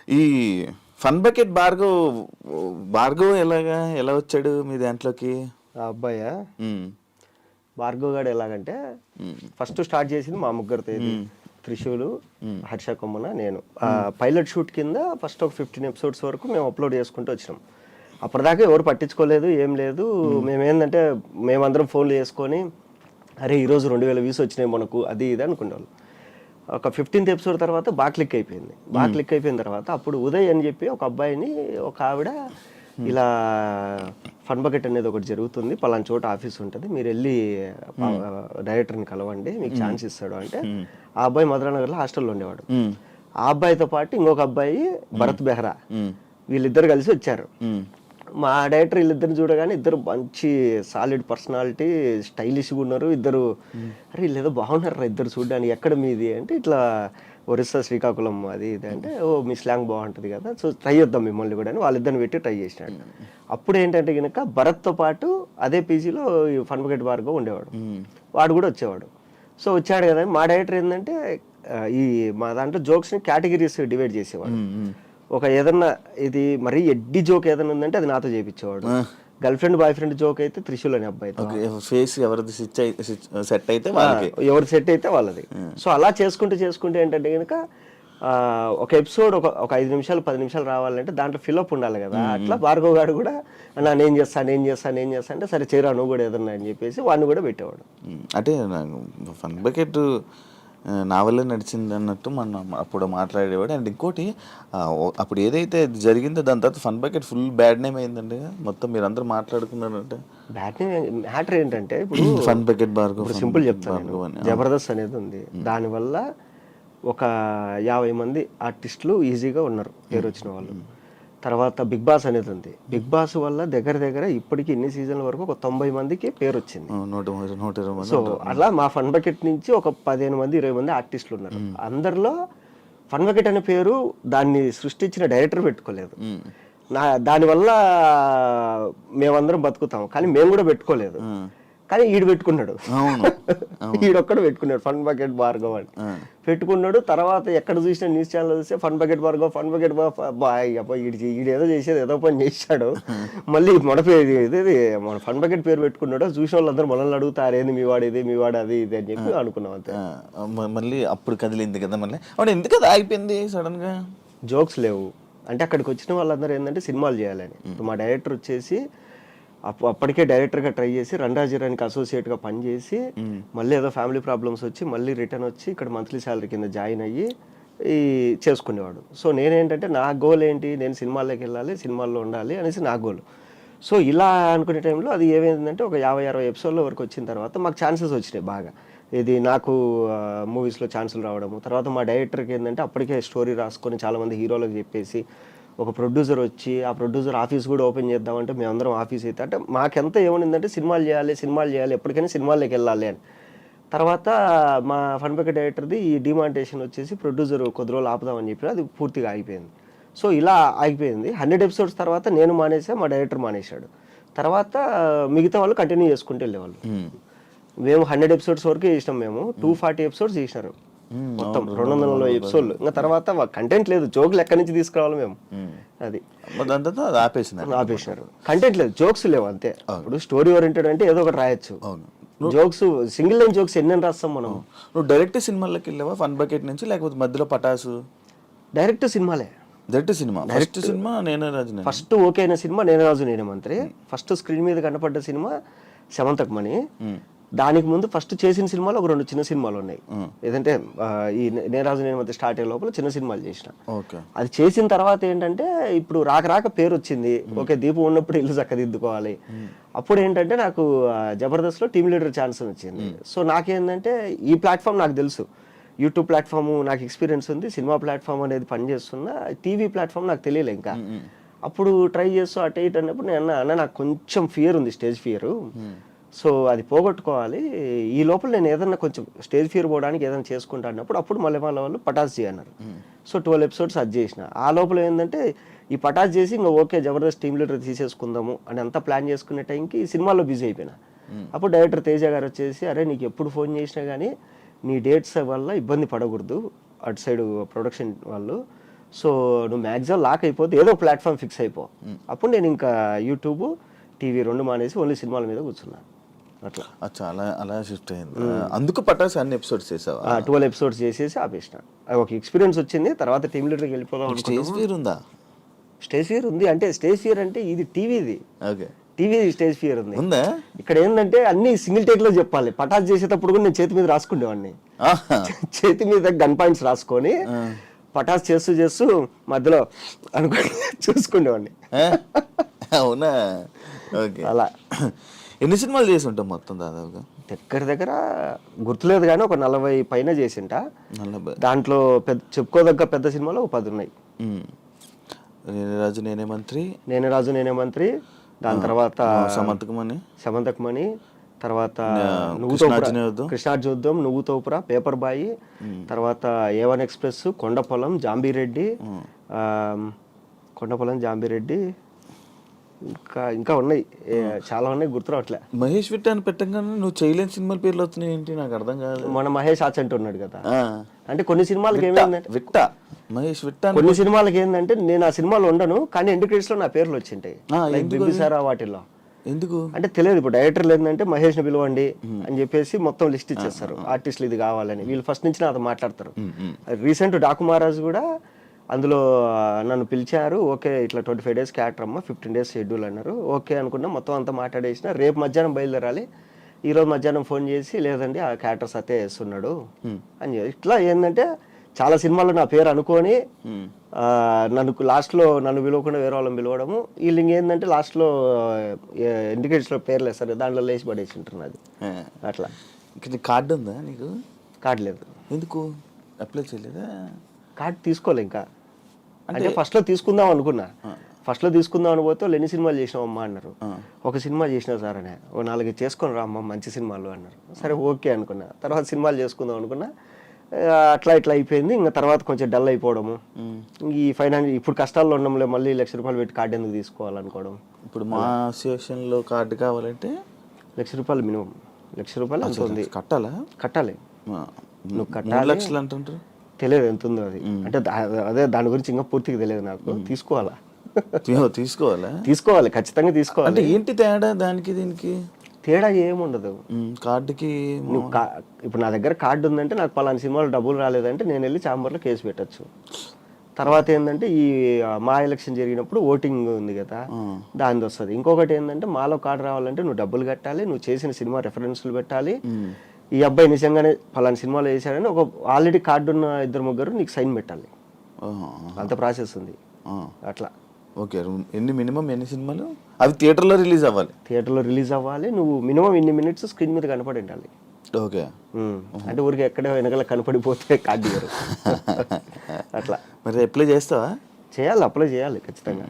ఈ fun bucket Bhargav ఎలా వచ్చాడు మీ దాంట్లోకి? ఆ అబ్బాయా ఉమ్, భార్గవ్ గారు ఎలాగంటే ఫస్ట్ స్టార్ట్ చేసింది మా ముగ్గురితో, ఇది త్రిశూలు, హర్ష కొమ్మన, నేను. పైలట్ షూట్ కింద ఫస్ట్ ఒక 15 ఎపిసోడ్స్ వరకు మేము అప్లోడ్ చేసుకుంటూ వచ్చినాం. అప్పటిదాకా ఎవరు పట్టించుకోలేదు, ఏం లేదు. మేమేందంటే మేమందరం ఫోన్లు చేసుకొని అరే ఈరోజు 2000 వ్యూస్ వచ్చినాయి మనకు, అది ఇది అనుకునేవాళ్ళు. ఒక 15th ఎపిసోడ్ తర్వాత బాగా క్లిక్ అయిపోయింది. బాగా క్లిక్ అయిపోయిన తర్వాత అప్పుడు ఉదయ్ అని చెప్పి ఒక అబ్బాయిని, ఒక ఆవిడ ఇలా ఫన్ బకెట్ అనేది ఒకటి జరుగుతుంది, పలానా చోట ఆఫీస్ ఉంటుంది, మీరు వెళ్ళి డైరెక్టర్ని కలవండి, మీకు ఛాన్స్ ఇస్తాడు అంటే, ఆ అబ్బాయి మధురానగర్లో హాస్టల్లో ఉండేవాడు. ఆ అబ్బాయితో పాటు ఇంకొక అబ్బాయి భరత్ బెహ్రా, వీళ్ళిద్దరు కలిసి వచ్చారు. మా డైరెక్టర్ వీళ్ళిద్దరిని చూడగానే ఇద్దరు మంచి సాలిడ్ పర్సనాలిటీ, స్టైలిష్గా ఉన్నారు ఇద్దరు. అరే వీళ్ళు ఏదో బాగున్నారు ఇద్దరు చూడడానికి, ఎక్కడ మీది అంటే ఇట్లా ఒరిస్సా శ్రీకాకుళం అది ఇది అంటే, ఓ మీ స్లాంగ్ బాగుంటుంది కదా, సో ట్రై చేద్దాం మిమ్మల్ని కూడా అని వాళ్ళిద్దరిని పెట్టి ట్రై చేసినాడు. అప్పుడు ఏంటంటే కనుక భరత్తో పాటు అదే పీజీలో ఫన్ బకెట్ భార్గవ్ ఉండేవాడు, వాడు కూడా వచ్చేవాడు. సో వచ్చాడు కదా, మా డైరెక్టర్ ఏంటంటే ఈ మా దాంట్లో జోక్స్ని కేటగిరీస్ డివైడ్ చేసేవాడు. ఒక ఏదన్నా ఇది మరీ ఎడ్డి జోక్ ఏదైనా ఉందంటే అది నాతో చేయించేవాడు. Girl friend boy friend joke అయితే త్రిశూల్ అనే అబ్బాయితో, ఫేస్ ఎవరిది సెట్ అయితే వాళ్ళకి, ఎవరు సెట్ అయితే వాళ్ళది. సో అలా చేసుకుంటే ఏంటంటే కనుక ఒక ఎపిసోడ్ ఒక 5 నిమిషాలు 10 నిమిషాలు రావాలంటే దాంట్లో ఫిల్అప్ ఉండాలి కదా. అట్లా భార్గవ్ గారు కూడా నేను చేస్తా అంటే సరే చేరా నువ్వు కూడా ఏదన్నా అని చెప్పేసి వాడిని కూడా పెట్టేవాడు. అంటే నాకు ఫన్ బకెట్ నా వల్లే నడిచింది అన్నట్టు మనం అప్పుడు మాట్లాడేవాడు. అండ్ ఇంకోటి అప్పుడు ఏదైతే జరిగిందో దాని తర్వాత fun bucket full bad name అయిందండి మొత్తం, మీరు అందరూ మాట్లాడుకున్నారంటే. బ్యాడ్ నేమ్ మ్యాటర్ ఏంటంటే ఇప్పుడు ఫన్ బకెట్ భార్గవ్, సింపుల్ చెప్తాను, జబర్దస్త్ అనేది ఉంది, దానివల్ల ఒక 50 మంది ఆర్టిస్టులు ఈజీగా ఉన్నారు పేరు వచ్చిన వాళ్ళు. తర్వాత బిగ్ బాస్ అనేది ఉంది, బిగ్ బాస్ వల్ల దగ్గర ఇప్పటికి ఇన్ని సీజన్ల వరకు ఒక 90 మందికి పేరు వచ్చింది. 120 సో అలా మా ఫన్ బకెట్ నుంచి ఒక 15 మంది 20 మంది ఆర్టిస్టులు ఉన్నారు. అందరిలో ఫన్ బకెట్ అనే పేరు దాన్ని సృష్టించిన డైరెక్టర్ పెట్టుకోలేదు. దానివల్ల మేమందరం బతుకుతాం, కానీ మేము కూడా పెట్టుకోలేదు. కానీ ఈడు పెట్టుకున్నాడు, ఈడొక్కడు పెట్టుకున్నాడు ఫన్ బకెట్ భార్గవ్ అని పెట్టుకున్నాడు. తర్వాత ఎక్కడ చూసినా న్యూస్ ఛానల్ చూస్తే ఫన్ బకెట్ భార్గవ్ ఈడేదో చేసేది ఏదో పని చేశాడు, మళ్ళీ మన ఫన్ బకెట్ పేరు పెట్టుకున్నాడు. చూసిన వాళ్ళందరూ మనల్ని అడుగుతారు ఏంది మీ వాడు ఇది, మీ వాడు అది ఇది అని చెప్పి అనుకున్నాం అంతే. మళ్ళీ అప్పుడు కదిలింది కదా మళ్ళీ, అవును ఎందుకు అది ఆగిపోయింది సడన్ గా? జోక్స్ లేవు అంటే అక్కడికి వచ్చిన వాళ్ళందరూ ఏంటంటే సినిమాలు చేయాలని. మా డైరెక్టర్ వచ్చేసి అప్పటికే డైరెక్టర్గా ట్రై చేసి రణరాజీరానికి అసోసియేట్గా పనిచేసి మళ్ళీ ఏదో ఫ్యామిలీ ప్రాబ్లమ్స్ వచ్చి మళ్ళీ రిటర్న్ వచ్చి ఇక్కడ మంత్లీ శాలరీ కింద జాయిన్ అయ్యి ఈ చేసుకునేవాడు. సో నేనేంటంటే నా గోల్ ఏంటి, నేను సినిమాల్లోకి వెళ్ళాలి, సినిమాల్లో ఉండాలి అనేసి నా గోల్. సో ఇలా అనుకునే టైంలో అది ఏమైందంటే ఒక 50-60 ఎపిసోడ్ల వరకు వచ్చిన తర్వాత మాకు ఛాన్సెస్ వచ్చినాయి బాగా. ఇది నాకు మూవీస్లో ఛాన్సులు రావడము, తర్వాత మా డైరెక్టర్కి ఏంటంటే అప్పటికే స్టోరీ రాసుకొని చాలామంది హీరోలకు చెప్పేసి ఒక ప్రొడ్యూసర్ వచ్చి ఆ ప్రొడ్యూసర్ ఆఫీస్ కూడా ఓపెన్ చేద్దామంటే మేమందరం ఆఫీస్ అయితే అంటే మాకెంత ఏమనిందంటే సినిమాలు చేయాలి ఎప్పటికైనా సినిమాల్లోకి వెళ్ళాలి అని. తర్వాత మా ఫన్ బకెట్ డైరెక్టర్ది ఈ డిమాంటేషన్ వచ్చేసి ప్రొడ్యూసర్ కొద్ది రోజులు ఆపుదామని చెప్పి అది పూర్తిగా ఆగిపోయింది. సో ఇలా ఆగిపోయింది. 100 ఎపిసోడ్స్ తర్వాత నేను మానేసా, మా డైరెక్టర్ మానేశాడు. తర్వాత మిగతా వాళ్ళు కంటిన్యూ చేసుకుంటూ వెళ్ళేవాళ్ళు. మేము 100 ఎపిసోడ్స్ వరకు చేసినాం, మేము 240 ఎపిసోడ్స్ చేసినారు మొత్తం 200 ఎపిసోడ్లు. ఇంకా తర్వాత కంటెంట్ లేదు, జోకులు ఎక్కడి నుంచి తీసుకురావాలి మేము, అది ఆపేసినారు. కంటెంట్ లేదు, జోక్స్ లేవు అంతే. ఇప్పుడు స్టోరీ ఓరియంటెడ్ అంటే ఏదో ఒకటి రాయొచ్చు, జోక్స్ సింగిల్ లైన్ జోక్స్ ఎన్ని రాస్తాం మనం. నువ్వు డైరెక్ట్ సినిమాలకి వెళ్ళావా ఫన్ బకెట్ నుంచి, లేకపోతే మధ్యలో పటాసు? డైరెక్ట్ సినిమాలే. ఫస్ట్ సినిమా నేనే రాజు, ఫస్ట్ ఓకే అయిన సినిమా నేనే రాజు నేనే మంత్రి. ఫస్ట్ స్క్రీన్ మీద కనపడ్డ సినిమా సెమంతక్ మణి. దానికి ముందు ఫస్ట్ చేసిన సినిమాలు ఒక 2 చిన్న సినిమాలు ఉన్నాయి. ఏదంటే ఈ నేరాజు నేను మధ్య స్టార్ట్ అయ్యే లోపల చిన్న సినిమాలు చేసిన. అది చేసిన తర్వాత ఏంటంటే ఇప్పుడు రాక పేరు వచ్చింది, ఓకే దీపు ఉన్నప్పుడు ఇల్లు చక్కదిద్దుకోవాలి. అప్పుడు ఏంటంటే నాకు జబర్దస్త్లో టీమ్ లీడర్ ఛాన్స్ వచ్చింది. సో నాకేంటంటే ఈ ప్లాట్ఫామ్ నాకు తెలుసు, యూట్యూబ్ ప్లాట్ఫామ్ నాకు ఎక్స్పీరియన్స్ ఉంది, సినిమా ప్లాట్ఫామ్ అనేది పనిచేస్తున్నా, టీవీ ప్లాట్ఫామ్ నాకు తెలియలే ఇంకా. అప్పుడు ట్రై చేస్తూ అటు ఇటు అన్నప్పుడు నేను అన్న నాకు కొంచెం ఫియర్ ఉంది, స్టేజ్ ఫియర్. సో అది పోగొట్టుకోవాలి, ఈ లోపల నేను ఏదన్నా కొంచెం స్టేజ్ ఫియర్ పోవడానికి ఏదైనా చేసుకుంటా అన్నప్పుడు అప్పుడు మళ్ళీ వాళ్ళు పటాస్ చేయన్నారు. సో 12 ఎపిసోడ్స్ అది చేసిన. ఆ లోపల ఏంటంటే ఈ పటాస్ చేసి ఇంకా ఓకే జబర్దస్త్ టీమ్ లీడర్ తీసేసుకుందాము అని అంతా ప్లాన్ చేసుకునే టైంకి సినిమాలో బిజీ అయిపోయినా. అప్పుడు డైరెక్టర్ తేజ గారు వచ్చేసి అరే నీకు ఎప్పుడు ఫోన్ చేసినా కానీ నీ డేట్స్ వల్ల ఇబ్బంది పడకూడదు, అటు సైడ్ ప్రొడక్షన్ వాళ్ళు, సో నువ్వు మ్యాక్సిమం లాక్ అయిపోతే ఏదో ప్లాట్ఫామ్ ఫిక్స్ అయిపో. అప్పుడు నేను ఇంకా యూట్యూబ్ టీవీ 2 మానేసి ఓన్లీ సినిమాల మీద కూర్చున్నా. అట్లా అచ్చా, అలా షిఫ్ట్ అయింది. అందుకు పటాస్ అన్ని ఎపిసోడ్స్ చేసావా? 12 ఎపిసోడ్స్ చేసేసి ఆపేసిన. అది ఒక ఎక్స్పీరియన్స్ వచ్చింది. తర్వాత టీమ్ లీడర్కి వెళ్ళిపోదాం. స్టేజ్ ఫియర్ ఉందా? స్టేజ్ ఫియర్ ఉంది. అంటే స్టేజ్ ఫియర్ అంటే ఇది టీవీది, ఓకే, టీవీ స్టేజ్ ఫియర్ ఉంది. ఉందా? ఇక్కడ ఏంటంటే అన్ని సింగిల్ టేక్ లో చెప్పాలి. పటాస్ చేసేటప్పుడు కూడా నేను చేతి మీద రాసుకునేవాడిని. చేతి మీద గన్ పాయింట్స్ రాసుకొని పటాస్ చేస్తూ మధ్యలో అనుకుని చూసుకునేవాడిని. అవునా? ఓకే. అలా ఎన్ని సినిమాలు చేసి ఉంటాం మొత్తం దాదాపుగా? దగ్గర గుర్తులేదు కానీ ఒక 40 పైన చేసింట. 40. దాంట్లో చెప్పుకోదగ్గ పెద్ద సినిమాలు ఒక 10 ఉన్నాయి. నేనే రాజు నేనే మంత్రి, దాని తర్వాత సమంతకమణి, తర్వాత కృష్ణార్జున యుద్ధం, నువ్వు తోపురా, పేపర్ బాయి, తర్వాత A1 ఎక్స్ప్రెస్, కొండపొలం, జాంబీరెడ్డి, ఇంకా ఉన్నాయి, చాలా ఉన్నాయి, గుర్తురావట్లే. మహేష్ విట్ట అని పెట్టగానే నువ్వు చేయలేని సినిమాల పేర్లు వచ్చినాయి ఏంటి? నాకు అర్థం కాదు. మన మహేష్ ఆచంట ఉన్నాడు కదా. అంటే కొన్ని సినిమాలకి ఏమైందంటే మహేష్ విట్ట, కొన్ని సినిమాలకి ఏంటంటే నేను ఆ సినిమాలో ఉండను కానీ ఎండ్ క్రెడిట్స్ లో నా పేర్లు వచ్చింటాయి. బింబిసారా వాటిల్లో. ఎందుకు అంటే తెలియదు. ఇప్పుడు డైరెక్టర్లు ఏంటంటే మహేష్ని పిలవండి అని చెప్పేసి మొత్తం లిస్ట్ ఇచ్చేస్తారు, ఆర్టిస్టులు ఇది కావాలని. వీళ్ళు ఫస్ట్ నుంచి నాతో మాట్లాడతారు. రీసెంట్ డాకు మహారాజ్ కూడా అందులో నన్ను పిలిచారు. ఓకే, ఇట్లా 25 days క్యారెక్టర్ అమ్మ, 15 days షెడ్యూల్ అన్నారు. ఓకే అనుకున్నా, మొత్తం అంతా మాట్లాడేసిన. రేపు మధ్యాహ్నం బయలుదేరాలి. ఈరోజు మధ్యాహ్నం ఫోన్ చేసి లేదండి ఆ క్యారెక్టర్ సత్య వేస్తున్నాడు అని చెప్పి. ఇట్లా ఏంటంటే చాలా సినిమాల్లో నా పేరు అనుకొని నన్ను పిలవకుండా వేరే వాళ్ళని పిలవడము. వీళ్ళు ఇంకేంటంటే లాస్ట్లో ఇండికేటర్స్లో పేర్లు వేస్తారు, దాంట్లో లేచి పడేసి ఉంటారు. అది అట్లా. కార్డు ఉందా నీకు? కార్డు లేదు. ఎందుకు అప్లై చేయలేదా? కార్డు తీసుకోలే ఇంకా. అంటే ఫస్ట్లో తీసుకుందాం అనుకున్నా. ఫస్ట్లో తీసుకుందాం అని పోతే ఎన్ని సినిమాలు చేసినావమ్మా అన్నారు. ఒక సినిమా చేసినా సార్ అని. ఓ 4 చేసుకొని రా అమ్మ, మంచి సినిమాలు అన్నారు. సరే ఓకే అనుకున్నా. తర్వాత సినిమాలు చేసుకుందాం అనుకున్నా. అట్లా అయిపోయింది. ఇంకా తర్వాత కొంచెం డల్ అయిపోవడము. ఈ ఇప్పుడు కష్టాల్లో ఉండడంలో మళ్ళీ ₹1,00,000 పెట్టి కార్డు ఎందుకు తీసుకోవాలనుకోవడం. ఇప్పుడు మా అసోసియేషన్లో కార్డు కావాలంటే ₹1,00,000 మినిమం. ₹1,00,000 అంత ఉంది. కట్టాలి. నువ్వు కట్టాలి. 3 లక్షలు అంటుంటారు. తెలియదు ఎంత ఉందో అది. అంటే అదే దాని గురించి ఇంకా పూర్తిగా తెలియదు నాకు. తీసుకోవాలి ఖచ్చితంగా తీసుకోవాలి. అంటే ఏంటి తేడా దానికి దీనికి? తేడా ఏముండదు. కార్డుకి నువ్వు ఇప్పుడు నా దగ్గర కార్డు ఉందంటే నాకు పలానా సినిమాలో డబ్బులు రాలేదంటే నేను వెళ్ళి ఛాంబర్లో కేసు పెట్టచ్చు. తర్వాత ఏంటంటే ఈ మా ఎలక్షన్ జరిగినప్పుడు ఓటింగ్ ఉంది కదా, దాని వస్తుంది. ఇంకొకటి ఏంటంటే మాలో కార్డు రావాలంటే నువ్వు డబ్బులు కట్టాలి, నువ్వు చేసిన సినిమా రెఫరెన్స్లు పెట్టాలి. ఈ అబ్బాయి నిజంగానే పలానా సినిమాలో వేసాడని ఒక ఆల్రెడీ కార్డు ఉన్న 2-3 నీకు సైన్ పెట్టాలి. అంత ప్రాసెస్ ఉంది. అట్లా. ఓకే. మినిమం ఎన్ని సినిమాలు? అవి థియేటర్లో రిలీజ్ అవ్వాలి. నువ్వు మినిమం ఇన్ని మినిట్స్ స్క్రీన్ మీద కనపడి ఉండాలి. ఓకే. అంటే ఊరికి ఎక్కడ వెనకాల కనపడిపోతే కార్డు ఇవ్వరు. అట్లా. మరి అప్లై చేస్తావా? అప్లై చేయాలి ఖచ్చితంగా.